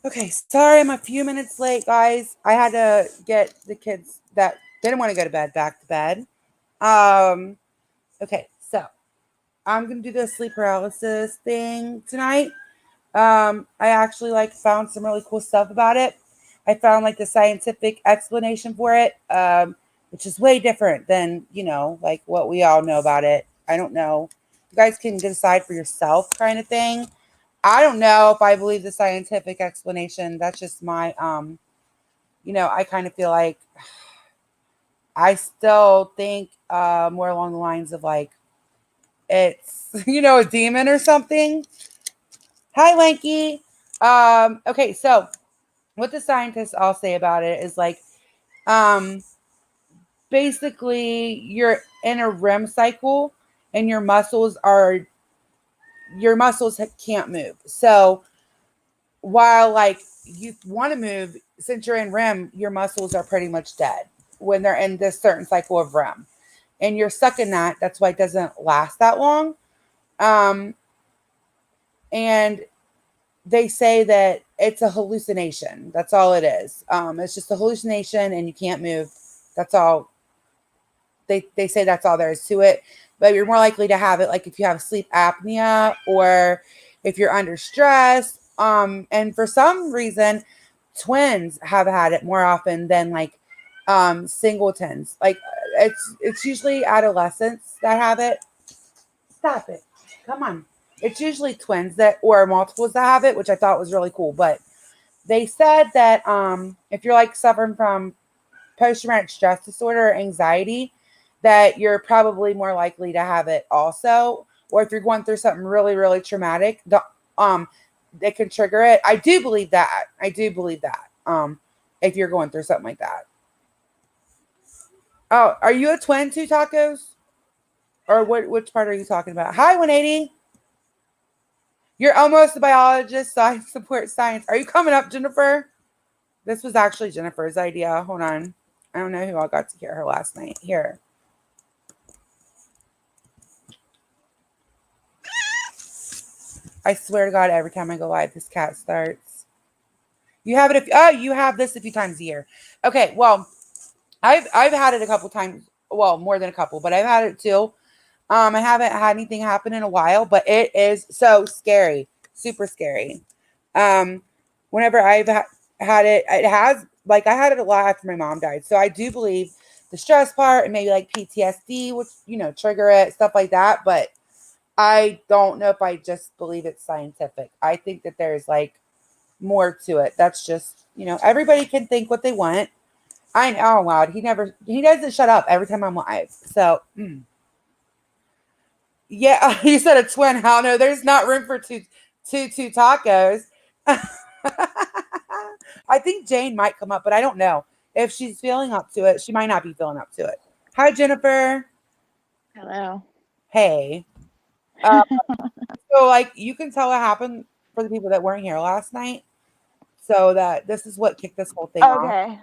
Okay, sorry I'm a few minutes late, guys. I had to get the kids that didn't want to go to bed back to bed. Um, okay, so I'm gonna do the sleep paralysis thing tonight. I actually found some really cool stuff about it. I found like the scientific explanation for it, which is way different than like what we all know about it. I don't know. You guys can decide for yourself, kind of thing. I don't know if I believe the scientific explanation. That's just my I kind of feel like I still think more along the lines of like it's a demon or something. Hi, Lanky. Okay, so what the scientists all say about it is like um basically you're in a REM cycle and your muscles can't move. So while like you want to move, since you're in REM, your muscles are pretty much dead when they're in this certain cycle of REM. And you're stuck in that. That's why it doesn't last that long. Um, and they say that it's a hallucination. That's all it is. It's just a hallucination and you can't move. That's all. They say that's all there is to it. But you're more likely to have it like if you have sleep apnea or if you're under stress. And for some reason, twins have had it more often than like singletons. Like it's usually adolescents that have it. Stop it. Come on. It's usually twins that or multiples that have it, which I thought was really cool. But they said that if you're like suffering from post traumatic stress disorder or anxiety, that you're probably more likely to have it also. Or if you're going through something really, really traumatic, um it can trigger it. I do believe that. I do believe that. If you're going through something like that. Oh, are you a twin, two tacos? Or which part are you talking about? Hi, 180. You're almost a biologist, so I support science. Are you coming up, Jennifer? This was actually Jennifer's idea. Hold on. I don't know who all got to hear her last night. Here. I swear to God, every time I go live, this cat starts. You have it you have this a few times a year. Okay, well, I've had it a couple times. Well, more than a couple, but I've had it too. I haven't had anything happen in a while, but it is so scary, super scary. Um, whenever had it, it has like I had it a lot after my mom died, so I do believe the stress part and maybe like PTSD, which trigger it, stuff like that. But I don't know if I just believe it's scientific. I think that there's like more to it. That's just everybody can think what they want. I know. Oh wow, he doesn't shut up every time I'm live. So. Yeah, you said a twin. Hell no, there's not room for two tacos. I think Jane might come up, but I don't know if she's feeling up to it. She might not be feeling up to it. Hi, Jennifer. Hello. Hey. Uh, so, like, you can tell what happened for the people that weren't here last night. So that this is what kicked this whole thing off. Okay.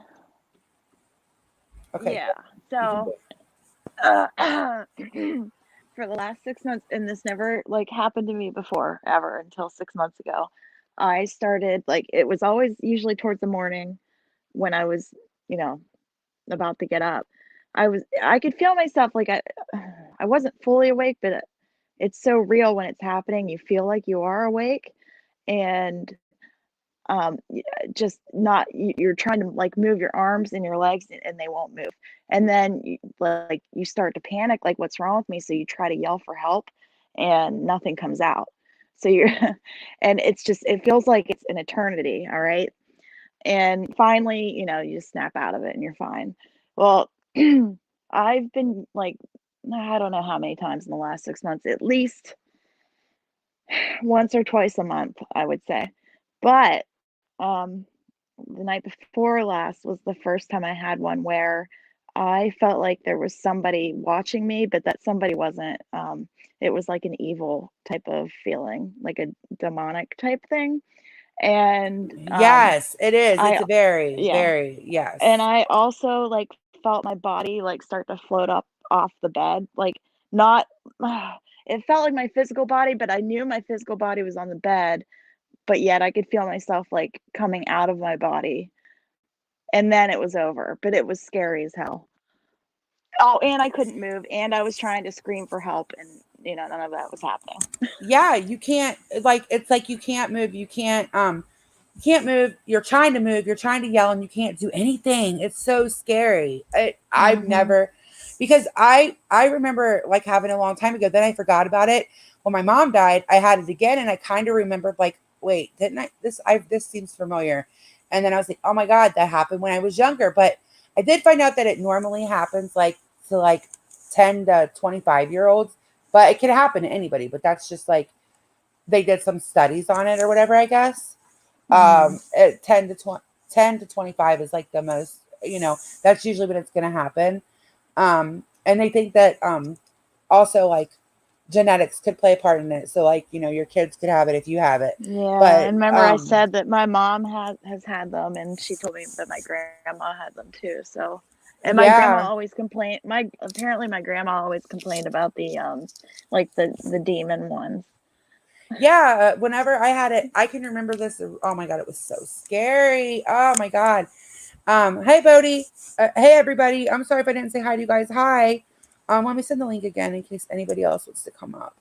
Okay, Yeah. you can So, do it. for the last 6 months, and this never like happened to me before ever until 6 months ago. I started like it was always usually towards the morning when I was, you know, about to get up. I could feel myself like I wasn't fully awake, but it's so real when it's happening. You feel like you are awake, and just not you're trying to like move your arms and your legs and they won't move, and then like you start to panic like what's wrong with me, so you try to yell for help and nothing comes out, so you're and it's just it feels like it's an eternity, all right, and finally you just snap out of it and you're fine. Well, I've been like I don't know how many times in the last 6 months, at least once or twice a month, I would say. But the night before last was the first time I had one where I felt like there was somebody watching me, but that somebody wasn't. It was like an evil type of feeling, like a demonic type thing. And Yes, it is. It's I, a very, yeah, very and yes. I also like felt my body like start to float up off the bed, like not. It felt like my physical body, but I knew my physical body was on the bed, but yet I could feel myself like coming out of my body. And then it was over, but it was scary as hell. Oh, and I couldn't move, and I was trying to scream for help, and none of that was happening. Yeah, you can't, like, it's like you can't move. You can't move. You're trying to move. You're trying to yell, and you can't do anything. It's so scary. I've Hmm. never, because I remember like having a long time ago. Then I forgot about it. When my mom died, I had it again, and I kind of remembered like, wait, didn't I? This seems familiar. And then I was like, oh my god, that happened when I was younger. But I did find out that it normally happens like to like 10 to 25-year-olds, but it can happen to anybody. But that's just like they did some studies on it or whatever, I guess. Hmm. At 10 to 20, 10 to 25 is like the most, that's usually when it's going to happen. And they think that also like genetics could play a part in it. So like, your kids could have it if you have it. Yeah, But and remember I said that my mom has had them, and she told me that my grandma had them too. So, and my grandma yeah, always complained. My apparently my grandma always complained about the like the demon ones. yeah, whenever I had it, I can remember this. Oh my God, it was so scary. Oh my God. Hey Bodie. Hey everybody. I'm sorry if I didn't say hi to you guys. Hi. Let me send the link again in case anybody else wants to come up.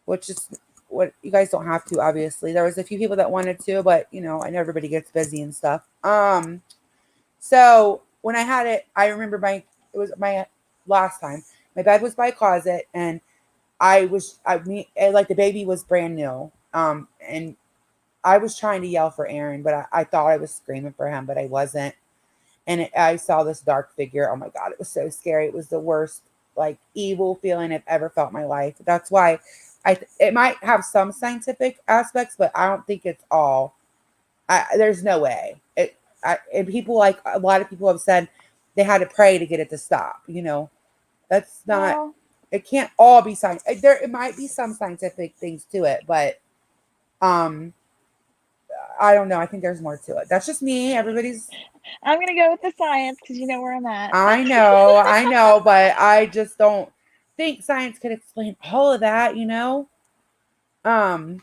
Which is what you guys don't have to, obviously. There was a few people that wanted to, but I know everybody gets busy and stuff. So when I had it, I remember it was my last time. My bed was by a closet, and like the baby was brand new. And I was trying to yell for Aaron, but I thought I was screaming for him, but I wasn't. And I saw this dark figure. Oh my God, it was so scary. It was the worst, like, evil feeling I've ever felt in my life. That's why it might have some scientific aspects, but I don't think it's all. There's no way. And people, like, a lot of people have said they had to pray to get it to stop. That's not. Well, It can't all be science. There, it might be some scientific things to it, but um, I don't know. I think there's more to it. That's just me. Everybody's. I'm gonna go with the science because you know where I'm at. I know, but I just don't think science could explain all of that. Um,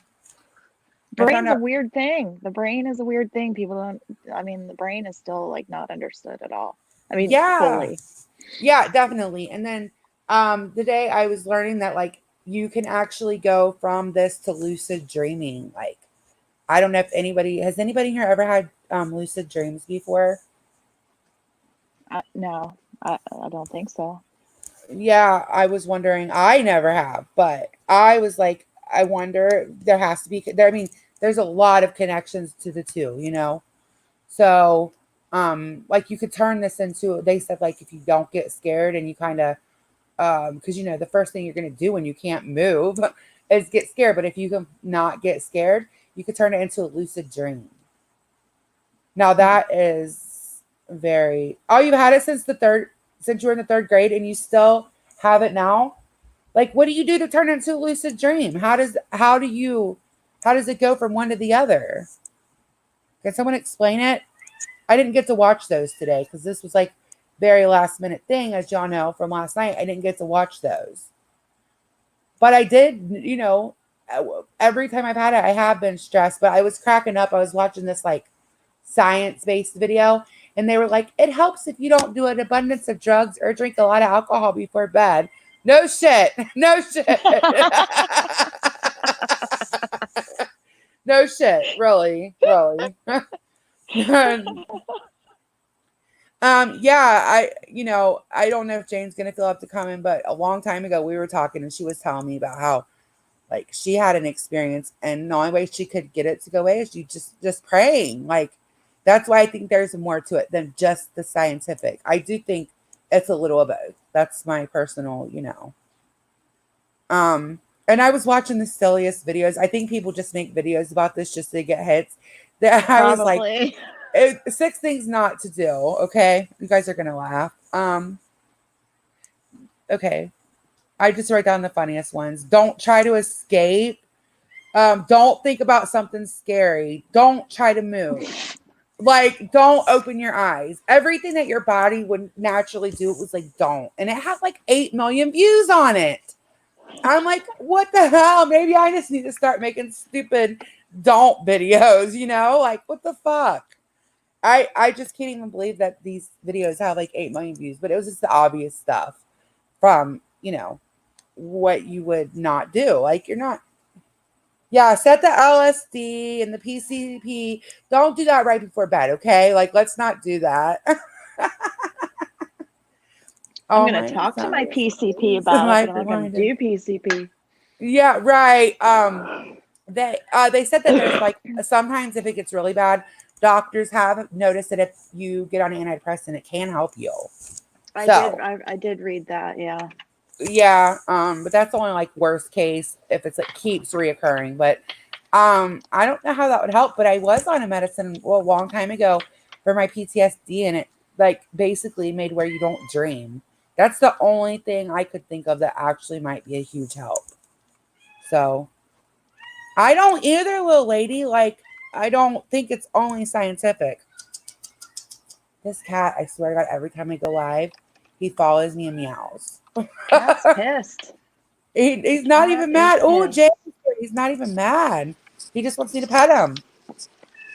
I found Brain's a out. weird thing. The brain is a weird thing. People don't. I mean, the brain is still like not understood at all. I mean, Yeah, fully. yeah, definitely. And then the day I was learning that like you can actually go from this to lucid dreaming. Like, I don't know if anybody here ever had lucid dreams before? No, I don't think so. Yeah, I was wondering. I never have, but I was like, I wonder. There has to be. There, I mean, there's a lot of connections to the two. So, like you could turn this into. They said like if you don't get scared and you kind of, because the first thing you're gonna do when you can't move is get scared. But if you can not get scared, you could turn it into a lucid dream. Now Hmm. that is very. Oh, you've had it since you were in the third grade, and you still have it now. Like, what do you do to turn it into a lucid dream? How does it go from one to the other? Can someone explain it? I didn't get to watch those today because this was like very last minute thing, as y'all know from last night. I didn't get to watch those, but I did. Every time I've had it, I have been stressed. But I was cracking up. I was watching this like science based video, and they were like, it helps if you don't do an abundance of drugs or drink a lot of alcohol before bed. No shit. No shit. No shit. Really. Really. Yeah, I don't know if Jane's gonna feel up to coming, but a long time ago we were talking and she was telling me about how like she had an experience and the only way she could get it to go away is you just praying. Like that's why I think there's more to it than just the scientific. I do think it's a little of both. That's my personal. Um, and I was watching the silliest videos. I think people just make videos about this just to get hits. That I was like, Probably. six things not to do. Okay, you guys are gonna laugh. Okay, I just write down the funniest ones. Don't try to escape. Don't think about something scary. Don't try to move. Like, don't open your eyes. Everything that your body would naturally do, it was like, don't. And it had like 8 million views on it. I'm like, what the hell? Maybe I just need to start making stupid don't videos, like what the fuck? I just can't even believe that these videos have like 8 million views, but it was just the obvious stuff from, what you would not do. Like you're not, yeah, set the LSD and the PCP. Don't do that right before bed, okay? Like let's not do that. I'm Oh gonna my, talk to my sorry, PCP please. about it, but Life I'm not gonna reminder. do PCP. Yeah, right. They said that there's like sometimes if it gets really bad, doctors have noticed that if you get on antidepressant, it can help you. So I did read that, yeah. yeah, but that's only like worst case if it's like keeps reoccurring. But I don't know how that would help. But I was on a medicine a long time ago for my PTSD, and it like basically made where you don't dream. That's the only thing I could think of that actually might be a huge help. So I don't either, little lady. Like, I don't think it's only scientific. This cat, I swear to God, every time I go live, he follows me and meows. Cat's pissed. The He's not cat even is mad. Oh, pissed. James, he's not even mad. He just wants me to pet him.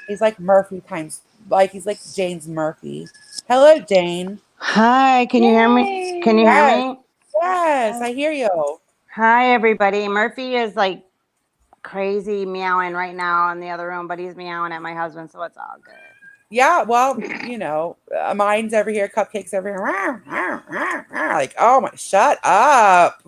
He's like Murphy times, like he's like Jane's Murphy. Hello, Jane. Hi, can you hear me? Can you Yay! hear Yes, me? yes, Yes. I hear you. Hi, everybody. Murphy is like crazy meowing right now in the other room, but he's meowing at my husband, so it's all good. Yeah, well, mine's over here, cupcakes over here. Like, oh my, shut up.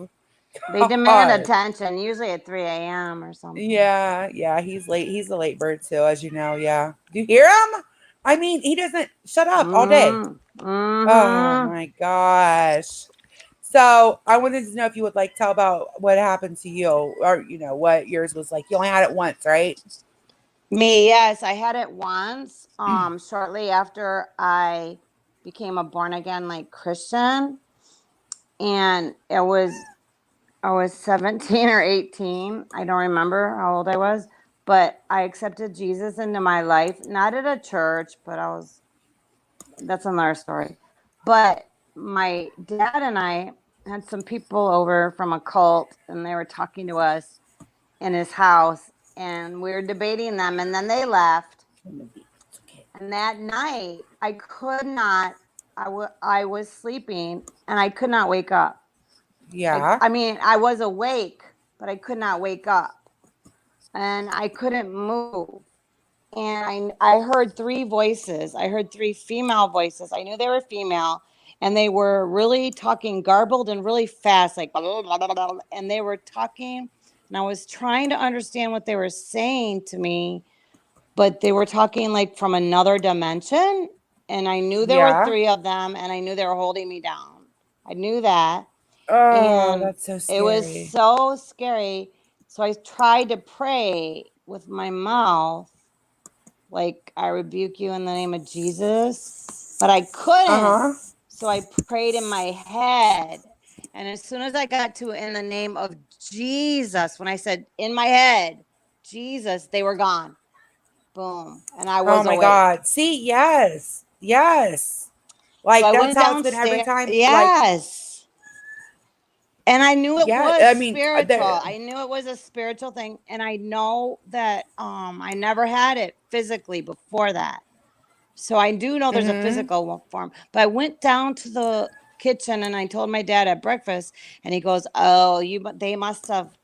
They demand God. attention, usually at 3 a.m. or something. Yeah, he's late. He's a late bird too, as you know. Yeah. Do you hear him? I mean, he doesn't shut up all day. Mm-hmm. Oh Mm-hmm. my gosh. So I wanted to know if you would like tell about what happened to you or what yours was like. You only had it once, right? Me, yes, I had it once, shortly after I became a born again like Christian, and I was 17 or 18. I don't remember how old I was, but I accepted Jesus into my life, not at a church, but that's another story. But my dad and I had some people over from a cult, and they were talking to us in his house, and we were debating them, and then they left. And that night, I could not, I was sleeping, and I could not wake up. Yeah. I mean, I was awake, but I could not wake up, and I couldn't move. And I heard three voices. I heard three female voices. I knew they were female, and they were really talking garbled and really fast, like blah, blah, blah, blah, and they were talking, and I was trying to understand what they were saying to me, but they were talking like from another dimension, and I knew there were Yeah. three of them, and I knew they were holding me down. I knew that, Oh, and that's so it was scary. so scary. So I tried to pray with my mouth, like, I rebuke you in the name of Jesus, but I couldn't. Uh-huh. So I prayed in my head. And as soon as I got to in the name of Jesus, when I said in my head, Jesus, they were gone. Boom. And I Oh was my awake. God. See, yes. Yes. So Like I that's went how it's been every downstairs. time. Like, Yes. And I knew it yeah, was I mean, spiritual. I knew it was a spiritual thing. And I know that I never had it physically before that. So I do know there's a mm-hmm. physical form. But I went down to the kitchen and I told my dad at breakfast, and he goes, "Oh, they must have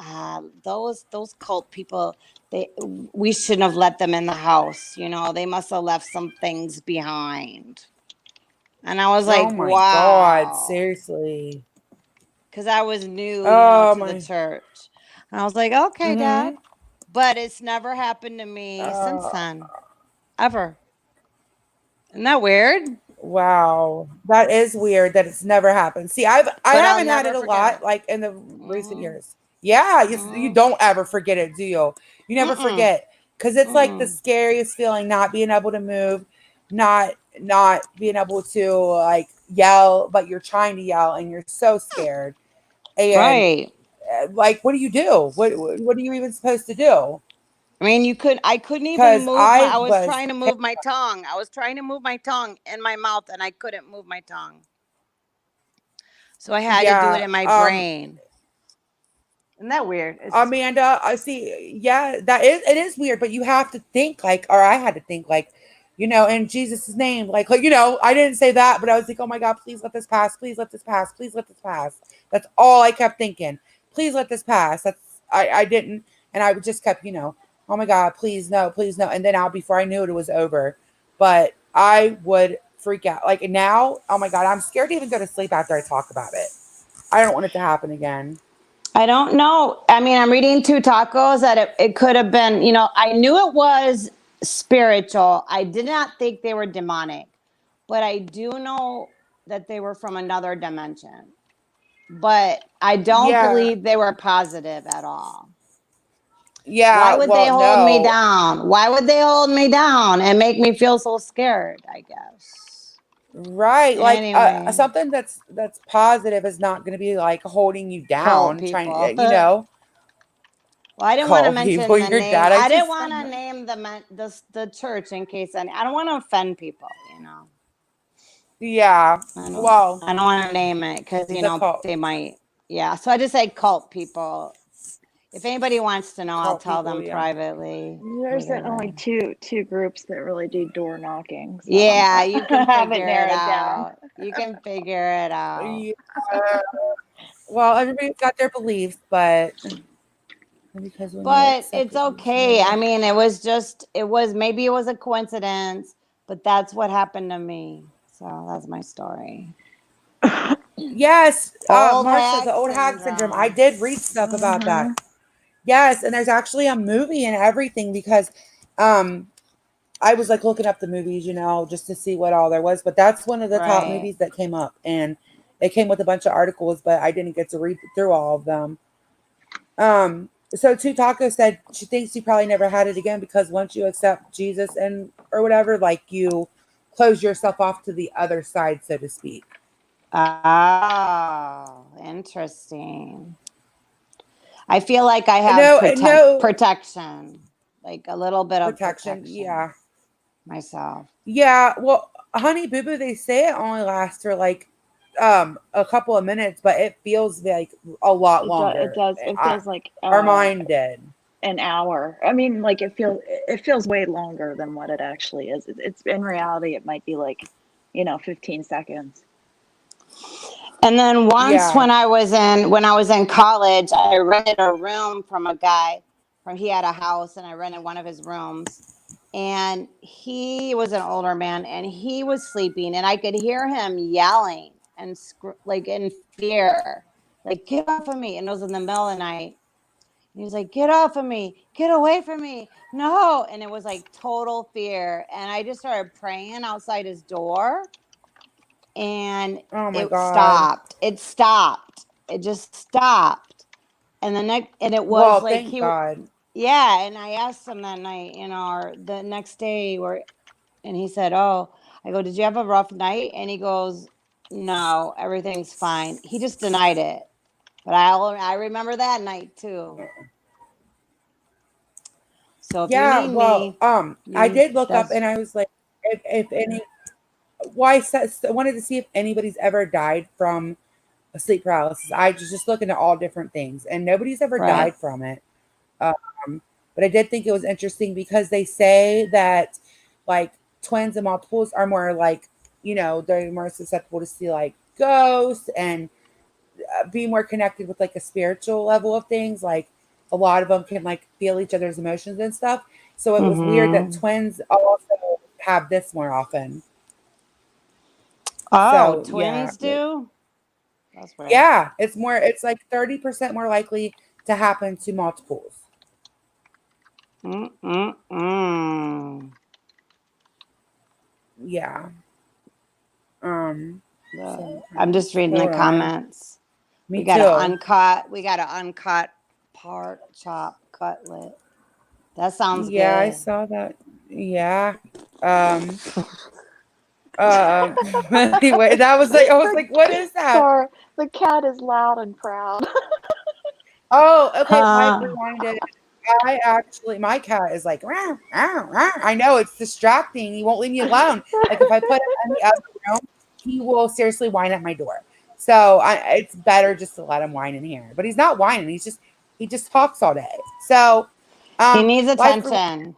those cult people. We shouldn't have let them in the house. They must have left some things behind." And I was Oh like, my God. "Wow," Seriously. because I was new, Oh to the my. church. And I was like, "Okay, Dad," Mm-hmm. but it's never happened to me since Uh, then, ever. Isn't that weird? wow. That is weird that it's never happened. See, I But I'll haven't had never it a forget lot it. like in the recent Mhm. years. Yeah, you Mhm. don't ever forget it, do you? You never Mm-mm. forget because it's like the Mm-mm. scariest feeling not being able to move, not being able to like yell, but you're trying to yell and you're so scared. And Right. like what do you do? What are you even supposed to do? I mean, I couldn't even Cuz move I I was was trying to move my tongue. I was trying to move my tongue in my mouth, and I couldn't move my tongue. So I had to do it yeah, in my brain. Isn't that weird? It's Amanda, I see. Yeah, it is weird, but you have to think like, or I had to think like, in Jesus' name, like, I didn't say that, but I was like, oh my God, please let this pass. Please let this pass. Please let this pass. That's all I kept thinking. Please let this pass. I didn't. And I just kept, oh my God, please no, please no. And then before I knew it, it was over. But I would freak out. Like now, oh my God, I'm scared to even go to sleep after I talk about it. I don't want it to happen again. I don't know. I mean, I'm reading Two Tacos that it could have been, I knew it was spiritual. I did not think they were demonic, but I do know that they were from another dimension. But I don't Yeah. believe they were positive at all. Why Yeah. would they Well, hold me no. down? Why would they hold me down and make me feel so scared, I guess. Right. Like Anyway, something that's positive is not going to be like holding you cult down, trying, people. Well, I didn't want to call people mention the your name. dad. I I didn't just want to name the church in case I don't want to offend people. yeah. Well, I don't want to name it because the cult they might. Yeah, so I just say cult people. If anybody wants to know, I'll cult tell people, them yeah. privately. There's only two groups that really do door knocking. So Yeah, you can I haven't figure it narrowed down. out. You can figure it out. Yeah. Well, everybody's got their beliefs, but because when you But accept it's it, okay. I mean, maybe it was a coincidence, but that's what happened to me. So that's my story. yes, Old Marsha, the hag old hag syndrome. I syndrome. did read stuff about that. Yes, and there's actually a movie and everything because I was like looking up the movies, just to see what all there was. But that's one of the top Right. movies that came up, and it came with a bunch of articles, but I didn't get to read through all of them. So Two Taco said she thinks you probably never had it again because once you accept Jesus and or whatever, like you close yourself off to the other side, so to speak. Oh, interesting. I feel like I have No protection, like a little bit of protection. protection Yeah, myself. yeah. Well, Honey Boo Boo, they say it only lasts for like a couple of minutes, but it feels like a lot It longer. does. It feels like Our mind did. an hour. I mean, like it feels way longer than what it actually is. It's in reality, it might be like, 15 seconds. And then once Yeah. when I was in college, I rented a room from a guy he had a house and I rented one of his rooms. And he was an older man and he was sleeping and I could hear him yelling and like in fear, like get off of me. And it was in the middle of the night. And he was like, get off of me, get away from me. No. And it was like total fear. And I just started praying outside his door and Oh my it God. stopped. It stopped. It just stopped. And it was Well, like thank God. yeah. And I asked him that night, or the next day, and he said, "Oh," I go, "Did you have a rough night?" And he goes, "No, everything's fine." He just denied it, but I remember that night too. So if you Yeah, need well, me, I did look up that's and I was like, if any, well, I wanted to see if anybody's ever died from a sleep paralysis. I was just looking at all different things, and nobody's ever right. died from it. But I did think it was interesting because they say that like twins and multiples are more like, they're more susceptible to see like ghosts and be more connected with like a spiritual level of things. Like a lot of them can like feel each other's emotions and stuff. So it was weird that Mm-hmm. twins also have this more often. Oh, So yeah, twins do? That's weird. yeah, it's like 30% more likely to happen to multiples. Mm-mm-mm. Yeah. Um. So I'm just reading the hold on. comments. Me too. We got an uncut pork chop cutlet. That sounds Yeah, I good. saw that. Yeah. Um. Anyway, that was like I was The, like, what is that? sorry, the cat is loud and proud. Oh, okay. Life Huh. rewinded. My cat is like, "Rah, rah, rah." I know it's distracting. He won't leave me alone. Like if I put him in the other room, he will seriously whine at my door. So it's better just to let him whine in here. But he's not whining. He's just He just talks all day. So, He needs like attention.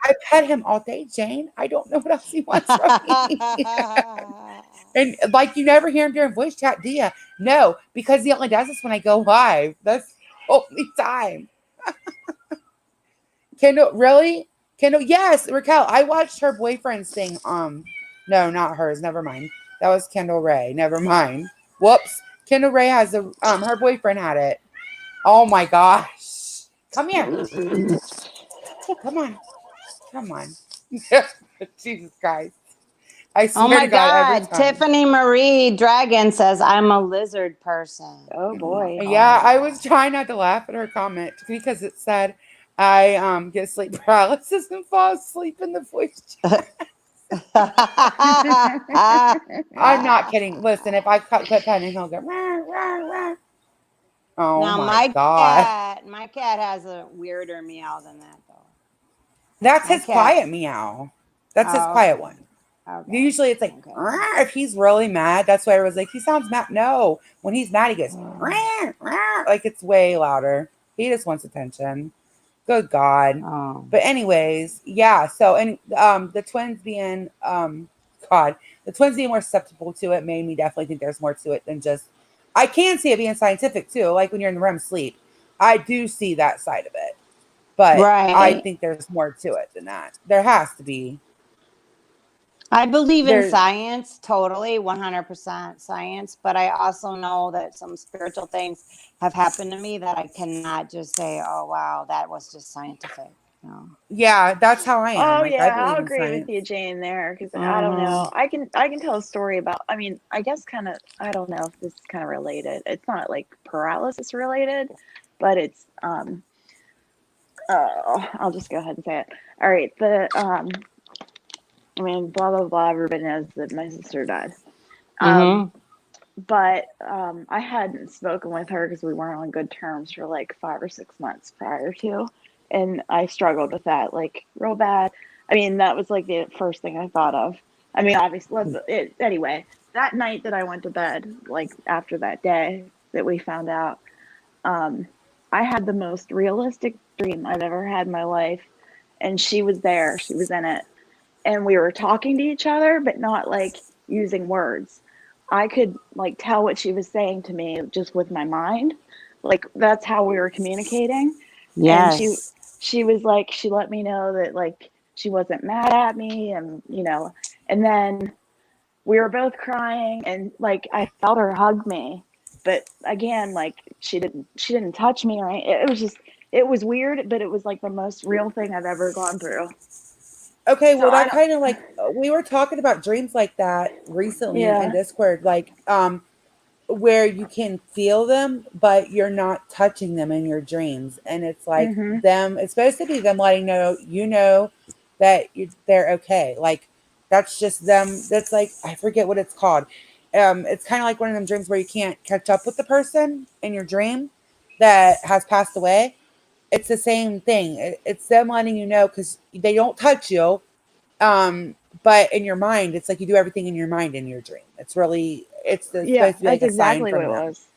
I pet him all day, Jane. I don't know what else he wants from me. And like you never hear him during voice chat, do you? No, because he only does this when I go live. That's the only time. Kendall, really? Kendall, yes, Raquel. I watched her boyfriend sing. No, not hers. Never mind. That was Kendall Ray. Never mind. Whoops. Kendall Ray has the her boyfriend had it. Oh my gosh. Come here. Come on. Come on. Jesus Christ. I Oh swear my to God, every God. time. Tiffany Marie Dragon says, I'm a lizard person. Oh boy. Yeah, I Oh. was trying not to laugh at her comment because it said I get sleep paralysis and fall asleep in the voice chat. I'm not kidding. Listen, if I quit petting, he'll go. Rah, rah, rah. Oh Now my God, my cat has a weirder meow than that though. that's My his cat. quiet meow. That's his Oh, quiet okay. one. Okay. Usually it's like Okay. "Rah," if he's really mad. That's why I was like, he sounds mad. No, when he's mad, he goes Oh. "Rah, rah," like it's way louder. He just wants attention. Good God. Oh. But anyways, yeah. So and the twins being God, the twins being more susceptible to it made me definitely think there's more to it than just. I can see it being scientific too. Like when you're in the REM sleep, I do see that side of it. But I Right. think there's more to it than that. There has to be. I believe in There, science, totally, 100% science, but I also know that some spiritual things have happened to me that I cannot just say, oh, wow, that was just scientific. No. yeah, that's how I am. Oh Like I yeah, believe I'll in agree with science. you, Jane, there, because I don't Mm-hmm. know. I can tell a story about. I mean, I guess kind of. I don't know if this is kind of related. It's not like paralysis related, but it's I'll just go ahead and say it. All right, I mean, blah blah blah. Everybody knows that my sister died. Um, Mm-hmm. but I hadn't spoken with her because we weren't on good terms for like 5 or 6 months prior to, and I struggled with that like real bad. I mean, that was like the first thing I thought of. I mean, obviously, anyway. That night that I went to bed, like after that day that we found out, um, I had the most realistic dream I've ever had in my life, and she was there. She was in it, and we were talking to each other, but not like using words. I could like tell what she was saying to me just with my mind. Like that's how we were communicating. And Yes. she was like she let me know that like she wasn't mad at me and and then we were both crying and like I felt her hug me. But again, like she didn't touch me or it was just it was weird, but it was like the most real thing I've ever gone through. Okay, So well, I that don't kind of like we were talking about dreams like that recently in yeah. Discord, like where you can feel them, but you're not touching them in your dreams, and it's like Mhm. them. It's supposed to be them letting know that they're okay. Like that's just them. That's like I forget what it's called. It's kind of like one of them dreams where you can't catch up with the person in your dream that has passed away. It's the same thing. It's them letting you know because they don't touch you. But in your mind, it's like you do everything in your mind in your dream. It's Yeah, supposed to be like that's a sign exactly what from it them. was.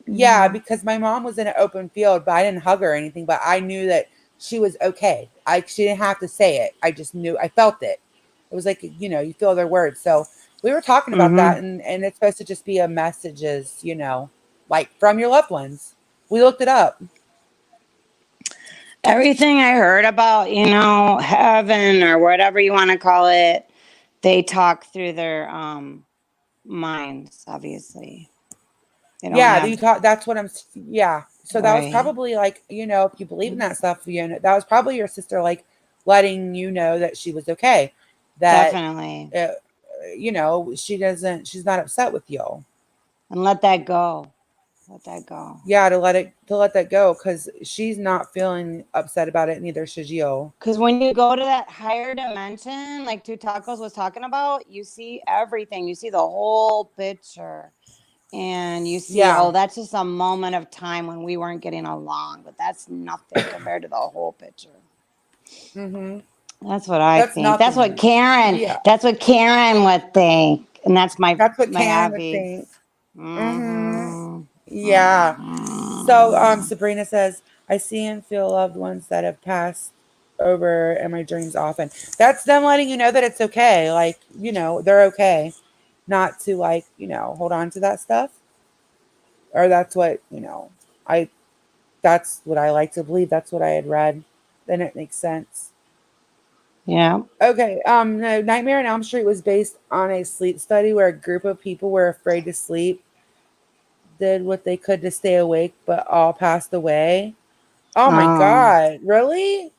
Yeah, Mhm. because my mom was in an open field, but I didn't hug her or anything. But I knew that she was okay. She didn't have to say it. I just knew. I felt it. It was like you feel their words. So we were talking about Mm-hmm. that, and it's supposed to just be a messages, like from your loved ones. We looked it up. Everything I heard about, heaven or whatever you want to call it, they talk through their minds, obviously. They don't Yeah, have, that's what yeah. So that was right. probably like, if you believe in that stuff, that was probably your sister like letting you know that she was okay. That Definitely. uh, she's not upset with you. And let that go. Let that go. Yeah, to let that go cuz she's not feeling upset about it, neither should you. Because when you go to that higher dimension, like Two Tacos was talking about, you see everything. You see the whole picture. And you see, Yeah. oh, that's just a moment of time when we weren't getting along. But that's nothing compared to the whole picture. Mhm. That's what I That's think. That's what nothing. Karen. Yeah. That's what Karen would think, and that's my That's what my Karen would hobby. think. Mhm. Mm-hmm. Yeah. So Mm-hmm. Sabrina says, I see and feel loved ones that have passed over in my dreams often. That's them letting you know that it's okay. Like, they're okay. Not to like, hold on to that stuff. Or that's what, I that's what I like to believe. That's what I had read. Then it makes sense. Yeah. Okay. No, Nightmare on Elm Street was based on a sleep study where a group of people were afraid to sleep, did what they could to stay awake, but all passed away. Oh my Um, god, really?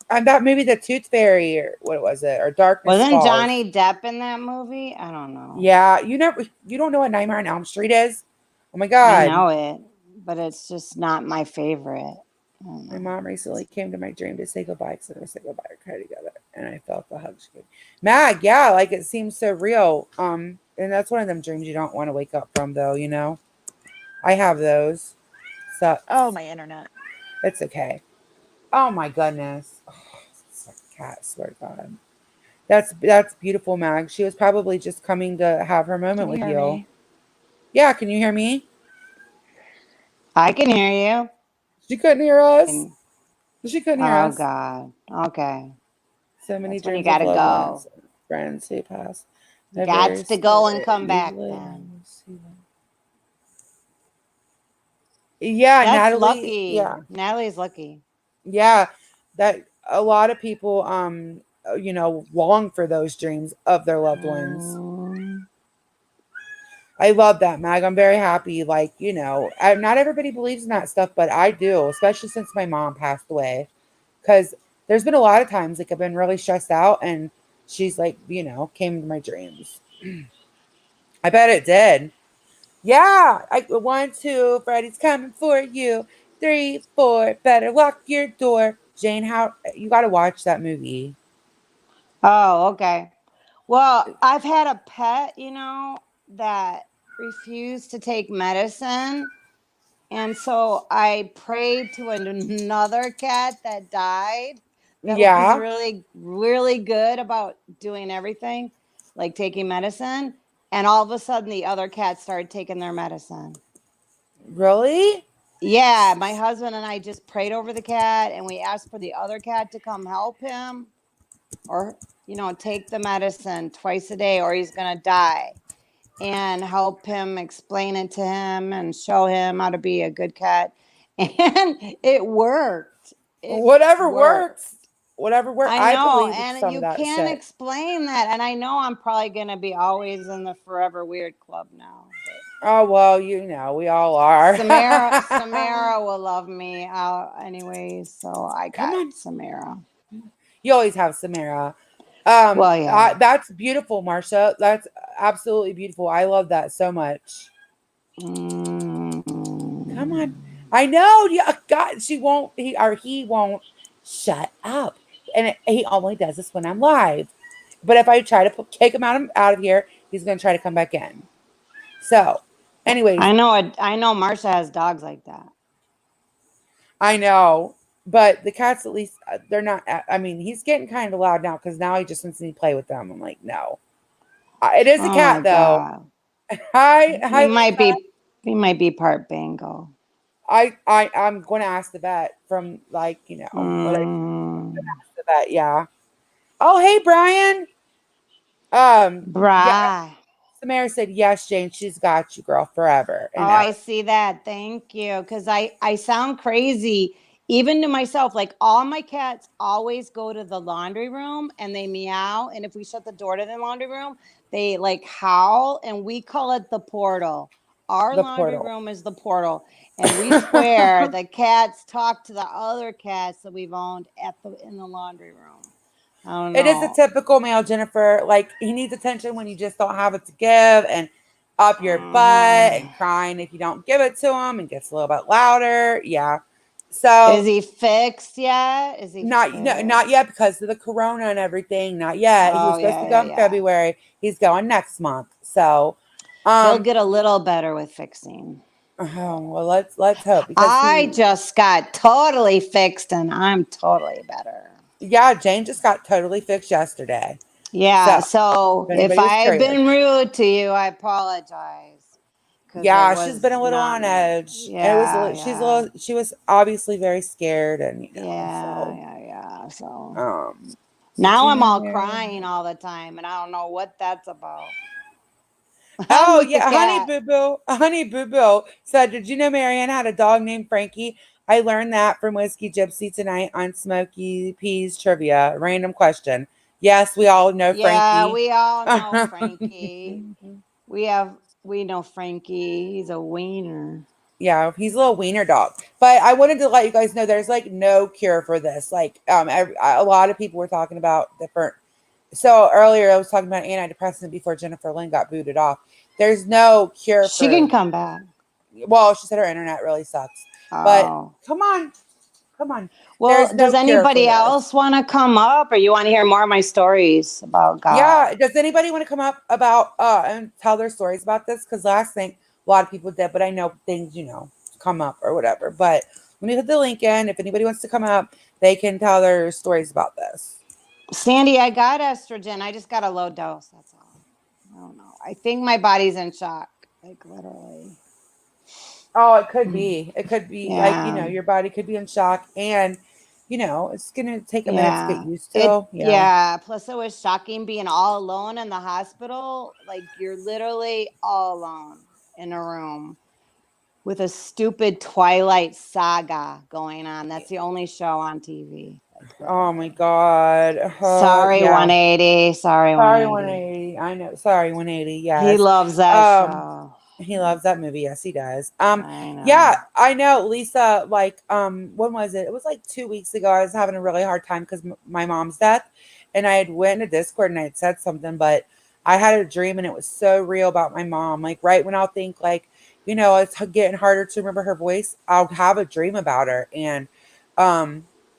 And that maybe the Tooth Fairy or what was it? Or Darkness wasn't Falls. Johnny Depp in that movie? I don't know. Yeah, you don't know what Nightmare on Elm Street is? Oh my I god. know it, but it's just not my favorite. I don't My know. mom recently came to my dream to say goodbye because we said goodbye or cry together, and I felt the hug she gave. Mag, yeah, like it seems so real. And that's one of them dreams you don't want to wake up from, though. I have those. Oh, Sucks. my internet. It's okay. Oh my goodness. Oh, it's like a cat. Swear to God. That's beautiful, Mag. She was probably just coming to have her moment Can you with hear you. me? Yeah, can you hear me? I can hear She couldn't hear us. you. She couldn't hear Oh us. God. Okay. So many That's when you dreams of gotta loved ones, go. friends who passed. You They're very gots to go and spirit. come back Usually, I then. see them. Yeah, That's Natalie. Yeah, lucky. Natalie's lucky. yeah. That a lot of people, long for those dreams of their loved ones. Mm. I love that, Mag. I'm very happy. Like, not everybody believes in that stuff, but I do, especially since my mom passed away. Because there's been a lot of times, like, I've been really stressed out, and she's like, came into my dreams. I bet it did. Yeah. 1, 2, Freddy's coming for you. 3, 4, better lock your door. Jane, how you got to watch that movie. Oh, okay. Well, I've had a pet, that refused to take medicine. And so I prayed to another cat that died that was Yeah. really, really good about doing everything, like taking medicine. And all of a sudden, the other cat started taking their medicine. Really? Yeah, my husband and I just prayed over the cat and we asked for the other cat to come help him or, take the medicine twice a day or he's going to die and help him explain it to him and show him how to be a good cat. And it worked. It Whatever worked. works. Whatever works. I I know. believe in And some of you that can't shit. explain that. And I know I'm probably going to be always in the forever weird club now. But Oh, well, we all are. Samara will love me anyways. So I Come got on. Samara. You always have Samara. Well, yeah. That's beautiful, Marsha. That's absolutely beautiful. I love that so much. Come on. Mm. I know. Yeah, God, she won't. He won't shut up. And he only does this when I'm live. But if I try to kick him out of here, he's going to try to come back in. So, anyways, I know. I know. Marsha has dogs like that. I know. But the cats, at least, they're not. I mean, he's getting kind of loud now because now he just wants me to play with them. I'm like, no. It is a Oh my cat, though. god. Hi, He Lisa. might be. He might be part Bengal. I'm going to ask the vet from like what I Mm. asked the vet. Yeah. Oh, hey, Brian. Yeah. Bri. Samara said yes, Jane. She's got you, girl, forever Oh, and I ever. see that. Thank you. Because I sound crazy even to myself. Like all my cats always go to the laundry room and they meow. And if we shut the door to the laundry room, they like howl and we call it the portal. Our The laundry portal. room is the portal. And we swear the cats talk to the other cats that we've owned in the laundry room. I don't It is a know. typical male, Jennifer. Like he needs attention when you just don't have it to give, and up your butt Mhm. and crying if you don't give it to him, and gets a little bit louder. Yeah. Is So he fixed yet? Is he not no, not fixed? yet because of the corona and everything. Not yet. He was Oh, supposed to yeah, go yeah, in yeah. February. He's going next month. So, He'll um, get a little better with fixing. well, let's hope because I he, just got totally fixed and I'm totally better. yeah, Jane just got totally fixed yesterday. Yeah, So, so if if anybody was I've curious, been rude to you, I apologize. because it Yeah, she's been was a little not on me. edge. It was Yeah, she's a yeah. little she was obviously very scared, and Yeah, so yeah, yeah. So so now I'm Tina all Mary. crying all the time, and I don't know what that's about. I'm Oh with the yeah, cat. Honey Boo Boo said, "Did you know Marianne had a dog named Frankie?" I learned that from Whiskey Gypsy tonight on Smoky Peas trivia. Random question. Yes, we all know Yeah, Frankie. we all know Frankie. We know Frankie. He's a wiener. Yeah, he's a little wiener dog. But I wanted to let you guys know there's like no cure for this. Like, a lot of people were talking about different. So earlier I was talking about antidepressant before Jennifer Lynn got booted off. There's no cure She can for. come back. Well, she said her internet really sucks. But Oh. come on. Well, There's does no cure for anybody this. else want to come up or you want to hear more of my stories about Yeah. God? Does anybody want to come up about and tell their stories about this? Because last thing a lot of people did, but I know things, come up or whatever. But let me put the link in. If anybody wants to come up, they can tell their stories about this. Sandy, I got estrogen. I just got a low dose. That's all. I don't know. I think my body's in shock. Like literally. Oh, it could be. It could be like, Yeah. your body could be in shock and it's gonna take a minute to get Yeah. used to. Yeah. Yeah. Plus it was shocking being all alone in the hospital. Like you're literally all alone in a room with a stupid Twilight saga going on. That's the only show on TV. Like Oh my literally. God. Sorry, Yeah. 180. Sorry, Sorry, 180. 180. I know. Sorry, 180. He Yes. loves that show. He loves that movie. Yes, he does. I Yeah, know. I know. Lisa, like, when was it? It was like 2 weeks ago. I was having a really hard time because my mom's death, and I had went into Discord and I had said something, but I had a dream and it was so real about my mom. Like, right when I'll think, like, it's getting harder to remember her voice, I'll have a dream about her, and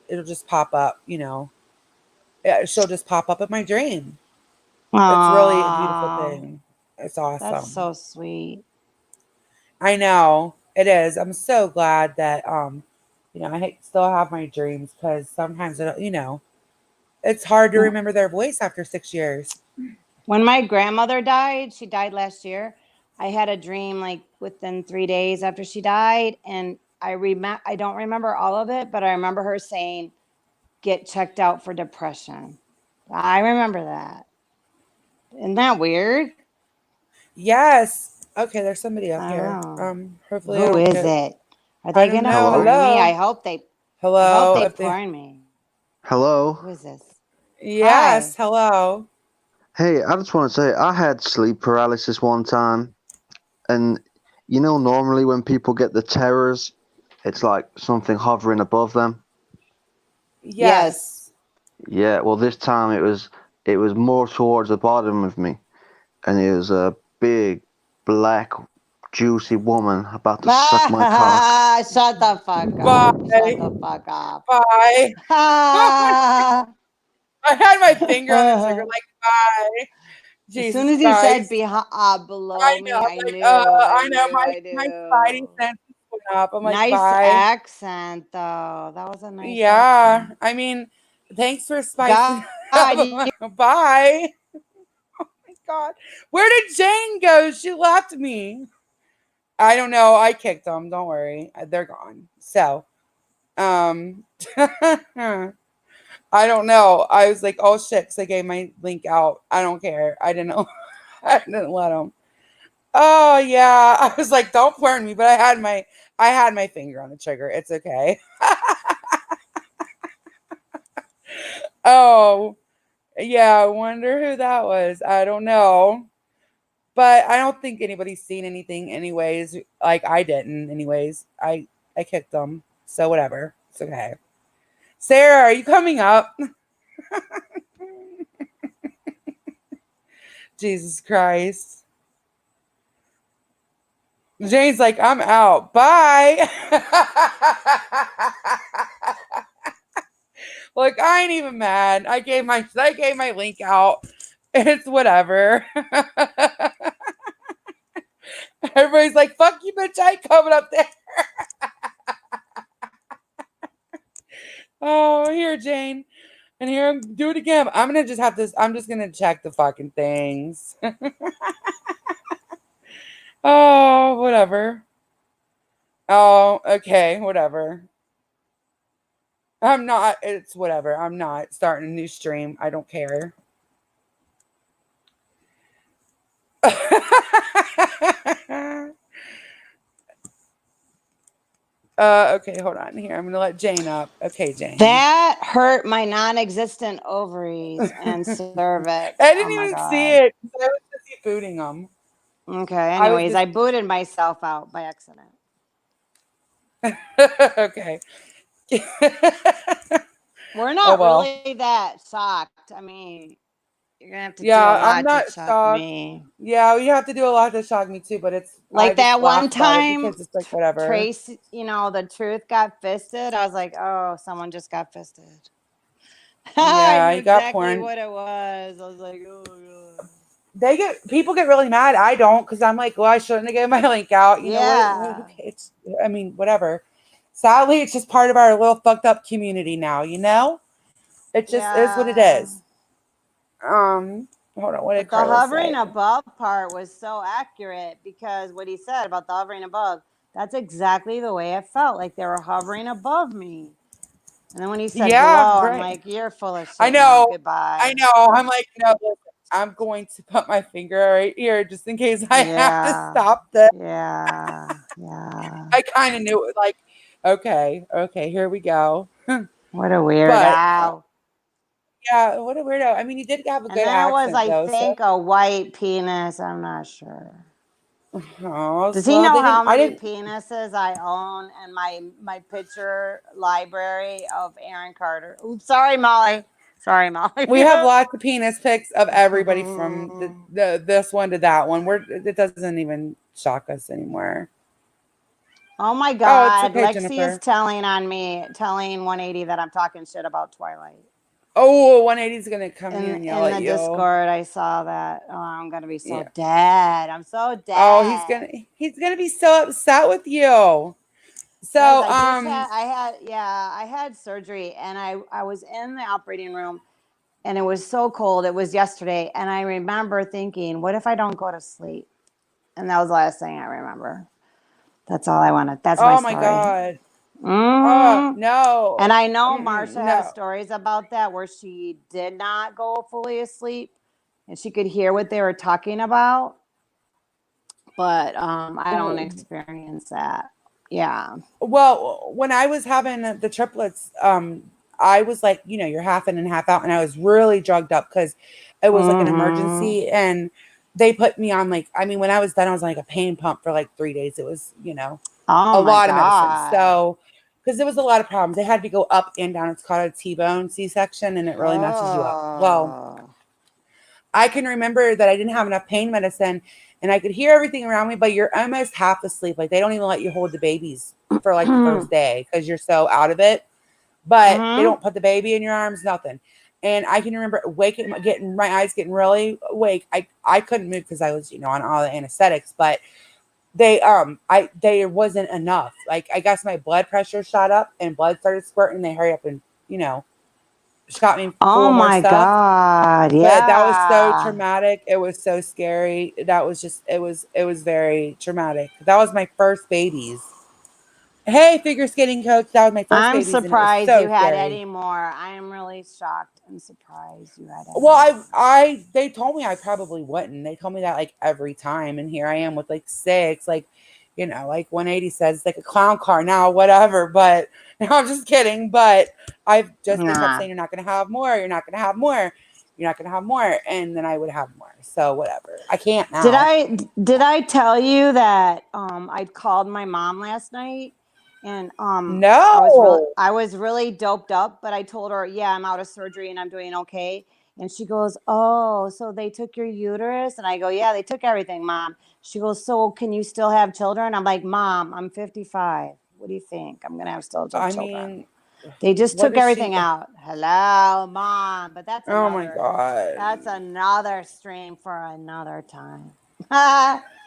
it'll just pop up. Yeah, she'll just pop up in my dream. It's really a beautiful Aww. thing. It's That's awesome. so sweet. I know it is. I'm so glad that still have my dreams because sometimes it's hard to remember their voice after 6 years. When my grandmother died, she died last year. I had a dream like within 3 days after she died, and I don't remember all of it, but I remember her saying, "Get checked out for depression." I remember that. Isn't that weird? Yes. Okay, there's somebody up I here. know. Hopefully I Who don't is get. it? Are I they don't gonna know. Hello? porn me? Hello. I hope Hello. they If they. porn me. Hello? Who is this? Yes. Hi. Hello. Hey, I just want to say I had sleep paralysis one time, and normally when people get the terrors, it's like something hovering above them. Yes. Yes. Yeah, well this time it was more towards the bottom of me, and it was a big black juicy woman about to suck my cock. Shut the fuck up. Shut Bye. the fuck up. Bye. Oh my! I had my finger on the trigger. As Like, bye. soon Jesus as you said Christ. below I know. me, I'm I like, knew, I I know. knew, My I my spidey knew. senses went up. I'm like, Nice bye. accent, though. That was a nice Yeah. accent. I mean, thanks for God, spicing. Bye. My God. Where did Jane go? She left me. I don't know. I kicked them. Don't worry. They're gone. So, um, I don't know. I was like, oh shit, because I gave my link out. I don't care. I didn't know. I didn't let them. Oh yeah. I was like, don't burn me, but I had my finger on the trigger. It's okay. Oh, yeah, I wonder who that was. I don't know. But I don't think anybody's seen anything anyways. Like I didn't anyways. I kicked them. So whatever. It's okay. Sarah, are you coming up? Jesus Christ. Jane's like, I'm out. Bye. Like, I ain't even mad. I gave my link out. It's whatever. Everybody's like, fuck you, bitch. I ain't coming up there. Oh, here, Jane. And here I'm do it again. I'm just gonna check the fucking things. Oh, whatever. Oh, okay, whatever. I'm not, it's whatever. I'm not starting a new stream. I don't care. Okay, hold on here. I'm gonna let Jane up. Okay, Jane. That hurt my non-existent ovaries and cervix. I Oh didn't my even see god. it. I was busy booting them. Okay. I was Anyways, just I booted myself out by accident. okay. We're Oh not well. really that shocked. I mean, you're gonna have to do a Yeah, I'm lot to not shock shocked. me. Yeah, you have to do a lot to shock me too, but I Like just that one laugh about it time, because it's like whatever. Trace, the truth got fisted. I was like, oh, someone just got fisted. I Yeah, knew you got exactly porn. what it was. I was like, oh god. People get really mad. I don't because I'm like, well, I shouldn't have given my link out. You know what? Yeah. Okay, I mean, whatever. Sadly, it's just part of our little fucked up community now. It just is what it Yeah. is. Hold on. What did But the Carla hovering say? above part was so accurate because what he said about the hovering above, that's exactly the way it felt. Like they were hovering above me. And then when he said Yeah, below, I'm right. like, you're full of I shit now. know. I Goodbye. know. I'm like, no, listen, I'm going to put my finger right here just in case I have to Yeah. stop this. Yeah. Yeah. I kind of knew it. Like, okay, here we go. What a But weirdo. yeah, what a weirdo. I mean, you did have a And good then it was, accent I though. So, think, a white penis. I'm not sure. oh, Does he well, know they how didn't. I many didn't. penises I own in my picture library of Aaron Carter? Oops, sorry, Molly. Sorry, Molly. We have lots of penis pics of everybody from the this one to that one. It doesn't even shock us anymore. Oh my Oh, it's God. okay, Lexi is Jennifer. telling 180 that I'm talking shit about Twilight. Oh, 180 is gonna come here and yell In at the you. Discord, I saw that. Oh, I'm gonna be so Yeah. dead. I'm so Oh, dead. he's gonna be so upset with you. Guys, So, I had surgery and I was in the operating room and it was so cold. It was yesterday. And I remember thinking, what if I don't go to sleep? And that was the last thing I remember. That's all I wanted. That's my oh my story. God. Oh Mm. no. And I know Mm-mm, Marsha has no. stories about that where she did not go fully asleep and she could hear what they were talking about. But I don't experience that. Yeah. Well, when I was having the triplets, I was like, you're half in and half out, and I was really drugged up because it was like an Mm-hmm. emergency, and they put me on like, I mean, when I was done, I was on like a pain pump for like 3 days. It was, Oh a my lot of medicine. God. So, because there was a lot of problems, they had to go up and down. It's called a T-bone C-section, and it really messes you up. Well, Oh. I can remember that I didn't have enough pain medicine and I could hear everything around me, but you're almost half asleep. Like they don't even let you hold the babies for like the first day because you're so out of it. But they Mm-hmm. don't put the baby in your arms, nothing. And I can remember getting my eyes getting really awake. I couldn't move because I was, on all the anesthetics, but there wasn't enough. Like I guess my blood pressure shot up and blood started squirting. They hurry up and, shot me full Oh of more my stuff. God. But that was so Yeah. traumatic. It was so scary. That was just it was very traumatic. That was my first babies. Hey, figure skating coach, that was my first I'm babies and it was surprised you so had scary. any more. I am really shocked and surprised you had any Well, more. they told me I probably wouldn't. They told me that like every time, and here I am with like six, like like 180 says it's like a clown car now, whatever. But no, I'm just kidding. But they kept Nah. saying you're not gonna have more, you're not gonna have more, you're not gonna have more, and then I would have more. So whatever. I can't Did now. I tell you that I called my mom last night and No. I was really doped up, but I told her, yeah, I'm out of surgery and I'm doing okay. And she goes, oh, so they took your uterus? And I go, yeah, they took everything, Mom. She goes, so can you still have children? I'm like, Mom, I'm 55. What do you think? I'm gonna have still have I children. mean, They just what took is she? everything out. Hello, Mom. But Oh my god. that's another stream for another time.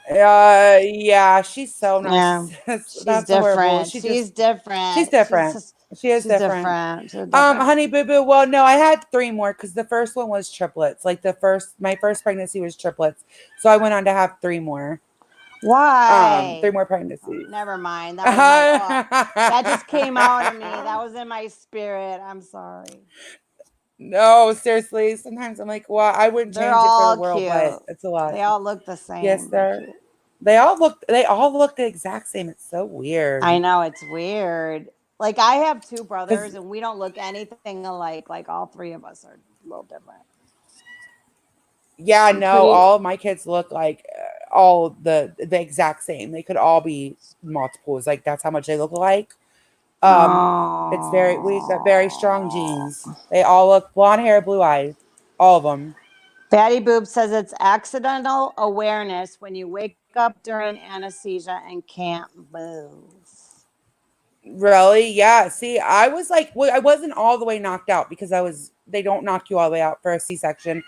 Yeah, she's so Yeah, narcissist. she's That's horrible. different. She's She's different. different. She is She's different. different. She's different. Honey boo boo. Well, no, I had three more because the first one was triplets. Like my first pregnancy was triplets. So I went on to have three more. Why? 3 more Oh, pregnancies. never mind. That was my that just came out of me. That was in my spirit. I'm sorry. No, seriously. Sometimes I'm like, well, I wouldn't They're change it for the all world, but cute. it's a lot. They all look the Yes, same. They're sir. cute. They all look the exact same. It's so I weird. know it's weird. Like I have two Cause brothers and we don't look anything alike. Like all three of us are a little different. yeah, I'm no, pretty all my kids look like all the exact same. They could all be multiples. Like that's how much they look alike. Um, it's very we got very strong Oh. genes. They all look blonde hair, blue eyes, all of them. Fatty Boob says it's accidental awareness when you wake up during anesthesia and can't move. Really? Yeah. See, I was like, well, I wasn't all the way knocked out because I was. They don't knock you all the way out for a C-section,